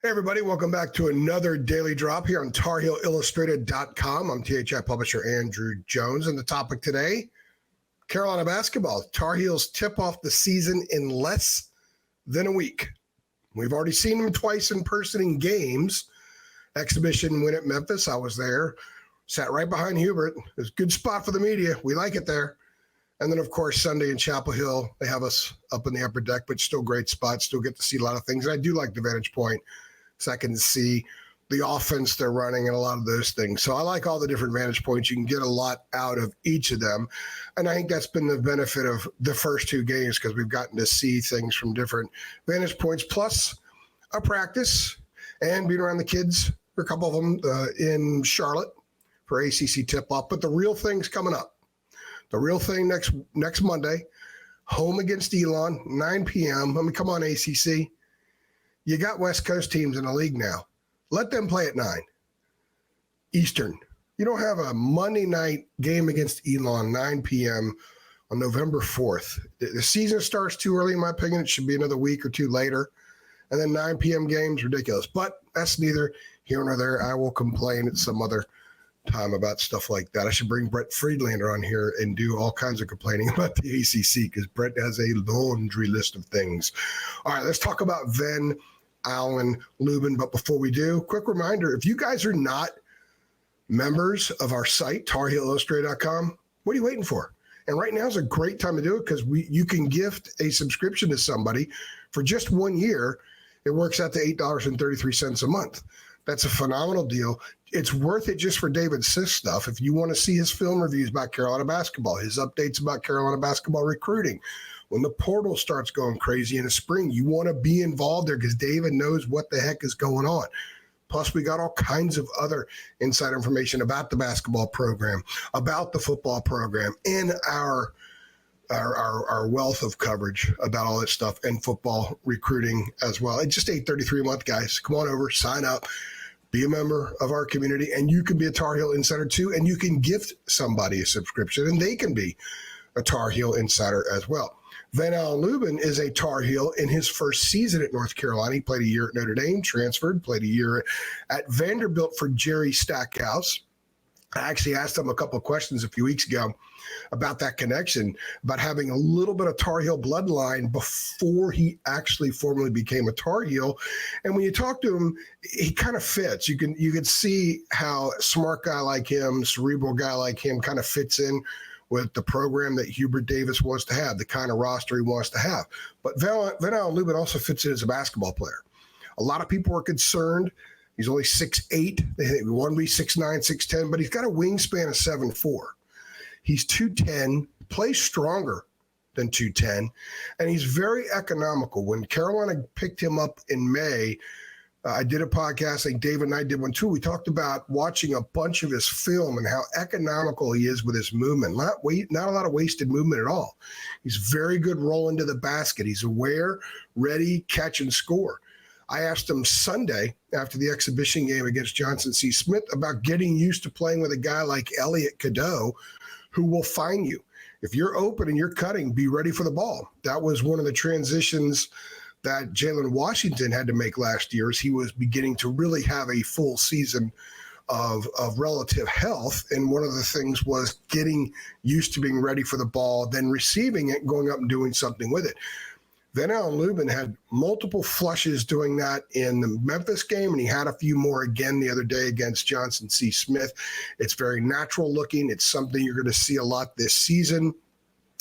Hey, everybody. Welcome back to another Daily Drop here on TarHeelIllustrated.com. I'm THI publisher Andrew Jones, and the topic today, Carolina basketball. Tar Heels tip off the season in less than a week. We've already seen them twice in person in games. Exhibition win at Memphis. I was there. Sat right behind Hubert. It was a good spot for the media. We like it there. And then, of course, Sunday in Chapel Hill, they have us up in the upper deck, but still great spot. Still get to see a lot of things. And I do like the vantage point. So I can see the offense they're running and a lot of those things. So I like all the different vantage points. You can get a lot out of each of them. And I think that's been the benefit of the first two games because we've gotten to see things from different vantage points, plus a practice and being around the kids for a couple of them in Charlotte for ACC tip-off. But the real thing's coming up. The real thing next Monday, home against Elon, 9 p.m. I mean, come on, ACC. You got West Coast teams in the league now. Let them play at 9 Eastern. You don't have a Monday night game against Elon, 9 p.m. on November 4th. The season starts too early, in my opinion. It should be another week or two later. And then 9 p.m. games, ridiculous. But that's neither here nor there. I will complain at some other time about stuff like that. I should bring Brett Friedlander on here and do all kinds of complaining about the ACC because Brett has a laundry list of things. All right, let's talk about Ven-Allen Lubin. But before we do, quick reminder, if you guys are not members of our site, TarHeelIllustrated.com, what are you waiting for? And right now is a great time to do it because you can gift a subscription to somebody for just 1 year. It works out to $8.33 a month. That's a phenomenal deal. It's worth it just for David Sisk stuff. If you want to see his film reviews about Carolina basketball, his updates about Carolina basketball recruiting, when the portal starts going crazy in the spring, you want to be involved there because David knows what the heck is going on. Plus, we got all kinds of other inside information about the basketball program, about the football program, and our wealth of coverage about all that stuff and football recruiting as well. It's just $8.33 a month, guys. Come on over, sign up, be a member of our community, and you can be a Tar Heel Insider too, and you can gift somebody a subscription, and they can be a Tar Heel Insider as well. Ven-Allen Lubin is a Tar Heel in his first season at North Carolina. He played a year at Notre Dame, transferred, played a year at Vanderbilt for Jerry Stackhouse. I actually asked him a couple of questions a few weeks ago about that connection, about having a little bit of Tar Heel bloodline before he actually formally became a Tar Heel. And when you talk to him, he kind of fits. You can see how a smart guy like him, cerebral guy like him kind of fits in with the program that Hubert Davis wants to have, the kind of roster he wants to have. But Ven-Allen Lubin also fits in as a basketball player. A lot of people are concerned. He's only 6'8". They think we want to be 6'9", 6'10", but he's got a wingspan of 7'4". He's 210, plays stronger than 210, and he's very economical. When Carolina picked him up in May, I did a podcast, I think David and I did one too. We talked about watching a bunch of his film and how economical he is with his movement. Not a lot of wasted movement at all. He's very good rolling to the basket. He's aware, ready, catch, and score. I asked him Sunday after the exhibition game against Johnson C. Smith about getting used to playing with a guy like Elliot Cadeau, who will find you. If you're open and you're cutting, be ready for the ball. That was one of the transitions that Jalen Washington had to make last year as he was beginning to really have a full season of relative health. And one of the things was getting used to being ready for the ball, then receiving it, going up and doing something with it. Ven-Allen Lubin had multiple flushes doing that in the Memphis game, and he had a few more again the other day against Johnson C. Smith. It's very natural looking. It's something you're going to see a lot this season.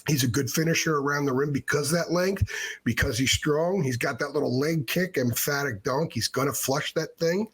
He's a good finisher around the rim because of that length, because he's strong. He's got that little leg kick, emphatic dunk. He's going to flush that thing.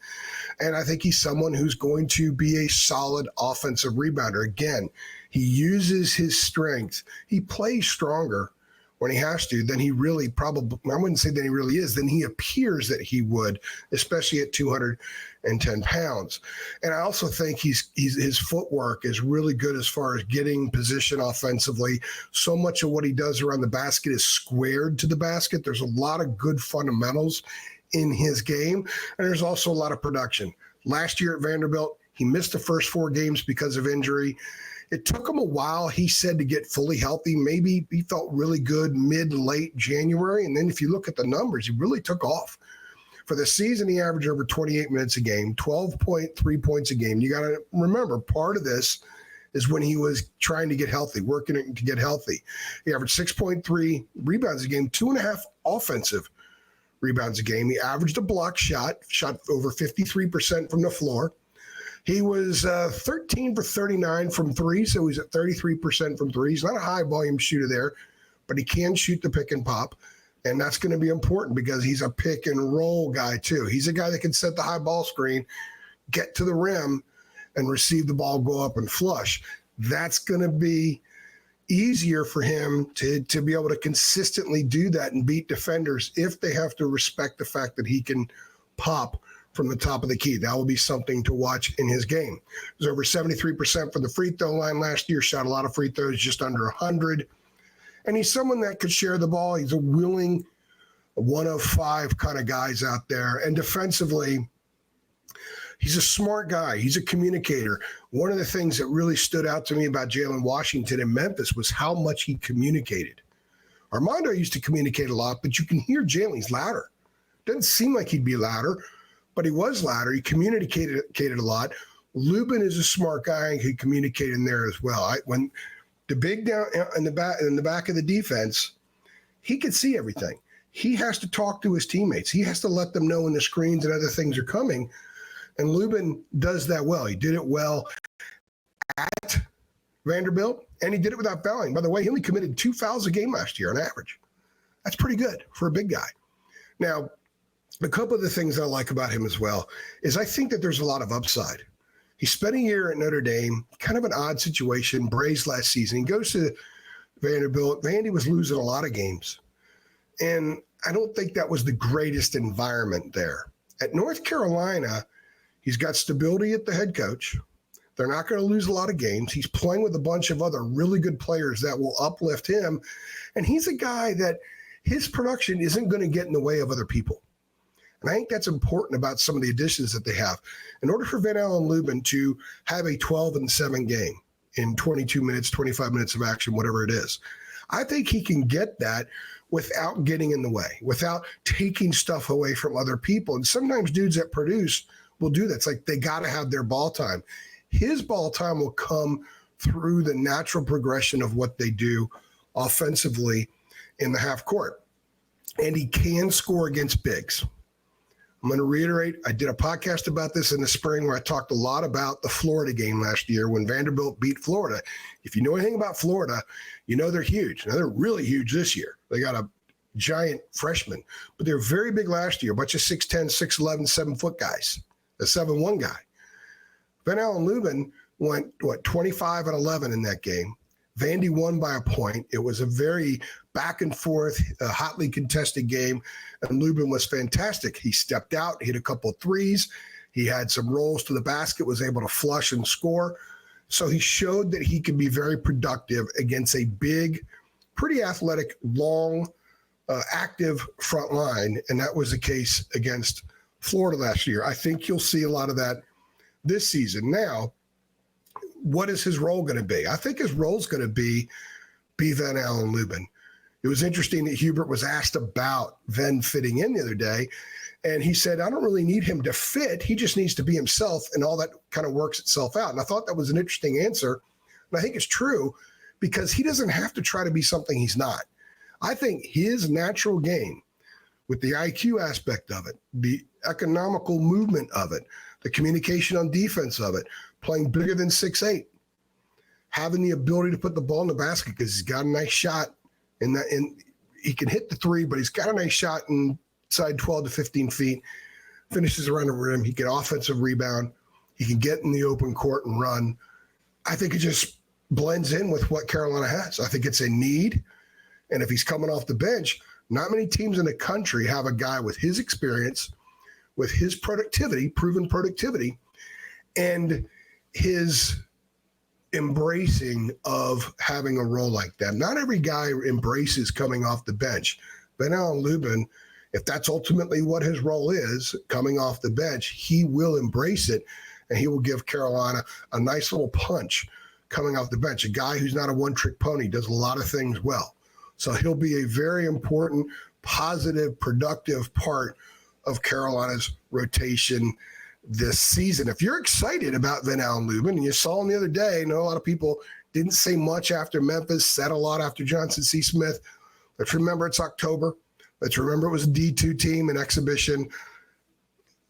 And I think he's someone who's going to be a solid offensive rebounder. Again, he uses his strength. He plays stronger when he has to, then he really probably, I wouldn't say that he really is, then he appears that he would, especially at 210 pounds. And I also think his footwork is really good as far as getting position offensively. So much of what he does around the basket is squared to the basket. There's a lot of good fundamentals in his game, and there's also a lot of production. Last year at Vanderbilt, he missed the first 4 games because of injury. It took him a while, he said, to get fully healthy. Maybe he felt really good mid-late January. And then if you look at the numbers, he really took off For the season, he averaged over 28 minutes a game, 12.3 points a game. You got to remember, part of this is when he was trying to get healthy, working to get healthy. He averaged 6.3 rebounds a game, 2.5 offensive rebounds a game. He averaged a block shot over 53% from the floor. He was 13 for 39 from three, so he's at 33% from three. He's not a high volume shooter there, but he can shoot the pick and pop. And that's going to be important because he's a pick and roll guy too. He's a guy that can set the high ball screen, get to the rim, and receive the ball, go up and flush. That's going to be easier for him to be able to consistently do that and beat defenders if they have to respect the fact that he can pop from the top of the key. That will be something to watch in his game. He was over 73% from the free throw line last year, shot a lot of free throws, just under 100. And he's someone that could share the ball. He's a willing one of five kind of guys out there. And defensively, he's a smart guy. He's a communicator. One of the things that really stood out to me about Jalen Washington in Memphis was how much he communicated. Armando used to communicate a lot, but you can hear Jalen's louder. Doesn't seem like he'd be louder, but he was louder. He communicated a lot. Lubin is a smart guy and he communicated in there as well. When the big down in the back of the defense, he could see everything. He has to talk to his teammates. He has to let them know when the screens and other things are coming. And Lubin does that well. He did it well at Vanderbilt, and he did it without fouling. By the way, he only committed 2 fouls a game last year on average. That's pretty good for a big guy. Now, a couple of the things I like about him as well is I think that there's a lot of upside. He spent a year at Notre Dame, kind of an odd situation, Braves last season. He goes to Vanderbilt. Vandy was losing a lot of games. And I don't think that was the greatest environment there. At North Carolina, he's got stability at the head coach. They're not going to lose a lot of games. He's playing with a bunch of other really good players that will uplift him. And he's a guy that his production isn't going to get in the way of other people. And I think that's important about some of the additions that they have. In order for Ven-Allen Lubin to have a 12-7 game in 22 minutes, 25 minutes of action, whatever it is, I think he can get that without getting in the way, without taking stuff away from other people. And sometimes dudes that produce will do that. It's like they got to have their ball time. His ball time will come through the natural progression of what they do offensively in the half court. And he can score against bigs. I'm going to reiterate, I did a podcast about this in the spring where I talked a lot about the Florida game last year when Vanderbilt beat Florida. If you know anything about Florida, you know they're huge. Now, they're really huge this year. They got a giant freshman, but they're very big last year, a bunch of 6'10", 6'11", 7-foot guys, a 7'1" guy. Ven-Allen Lubin went, 25-11 in that game. Vandy won by a point. It was a very back and forth, hotly contested game, and Lubin was fantastic. He stepped out, hit a couple of threes. He had some rolls to the basket, was able to flush and score. So he showed that he could be very productive against a big, pretty athletic, long, active front line, and that was the case against Florida last year. I think you'll see a lot of that this season. Now, what is his role going to be? I think his role is going to be Ven-Allen Lubin. It was interesting that Hubert was asked about Ven fitting in the other day, and he said, I don't really need him to fit. He just needs to be himself, and all that kind of works itself out. And I thought that was an interesting answer, and I think it's true because he doesn't have to try to be something he's not. I think his natural game with the IQ aspect of it, the economical movement of it, the communication on defense of it, playing bigger than 6'8", having the ability to put the ball in the basket because he's got a nice shot in that, and he can hit the three, but he's got a nice shot inside 12 to 15 feet, finishes around the rim. He can offensive rebound. He can get in the open court and run. I think it just blends in with what Carolina has. I think it's a need. And if he's coming off the bench, not many teams in the country have a guy with his experience, with his productivity, proven productivity, and his embracing of having a role like that. Not every guy embraces coming off the bench. Ven-Allen Lubin, if that's ultimately what his role is, coming off the bench, he will embrace it, and he will give Carolina a nice little punch coming off the bench. A guy who's not a one-trick pony, does a lot of things well. So he'll be a very important, positive, productive part of Carolina's rotation this season. If you're excited about Ven-Allen Lubin, and you saw him the other day, I know a lot of people didn't say much after Memphis, said a lot after Johnson C. Smith. Let's remember it's October. Let's remember it was a D2 team, an exhibition.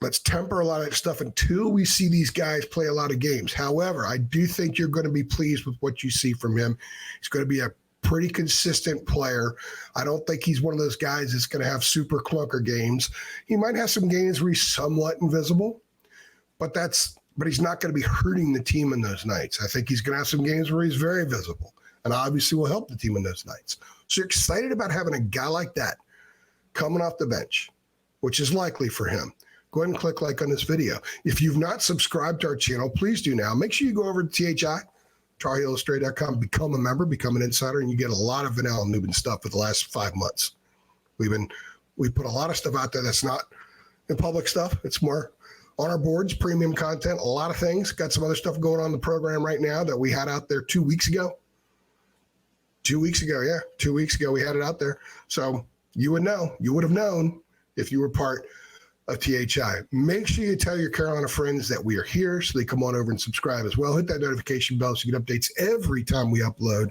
Let's temper a lot of that stuff until we see these guys play a lot of games. However, I do think you're going to be pleased with what you see from him. He's going to be a pretty consistent player. I don't think he's one of those guys that's going to have super clunker games. He might have some games where he's somewhat invisible, but he's not going to be hurting the team in those nights. I think he's going to have some games where he's very visible and obviously will help the team in those nights. So you're excited about having a guy like that coming off the bench, which is likely for him. Go ahead and click like on this video. If you've not subscribed to our channel, please do now. Make sure you go over to THI, TarHeelIllustrated.com, become a member, become an insider, and you get a lot of Ven-Allen Lubin stuff for the last 5 months. We put a lot of stuff out there that's not in public stuff. It's more on our boards, premium content, a lot of things. Got some other stuff going on in the program right now that we had out there 2 weeks ago. 2 weeks ago, yeah. 2 weeks ago we had it out there. So you would know. You would have known if you were part of THI. Make sure you tell your Carolina friends that we are here so they come on over and subscribe as well. Hit that notification bell so you get updates every time we upload.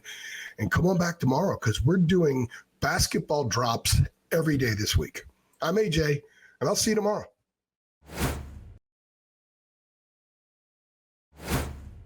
And come on back tomorrow because we're doing basketball drops every day this week. I'm AJ, and I'll see you tomorrow.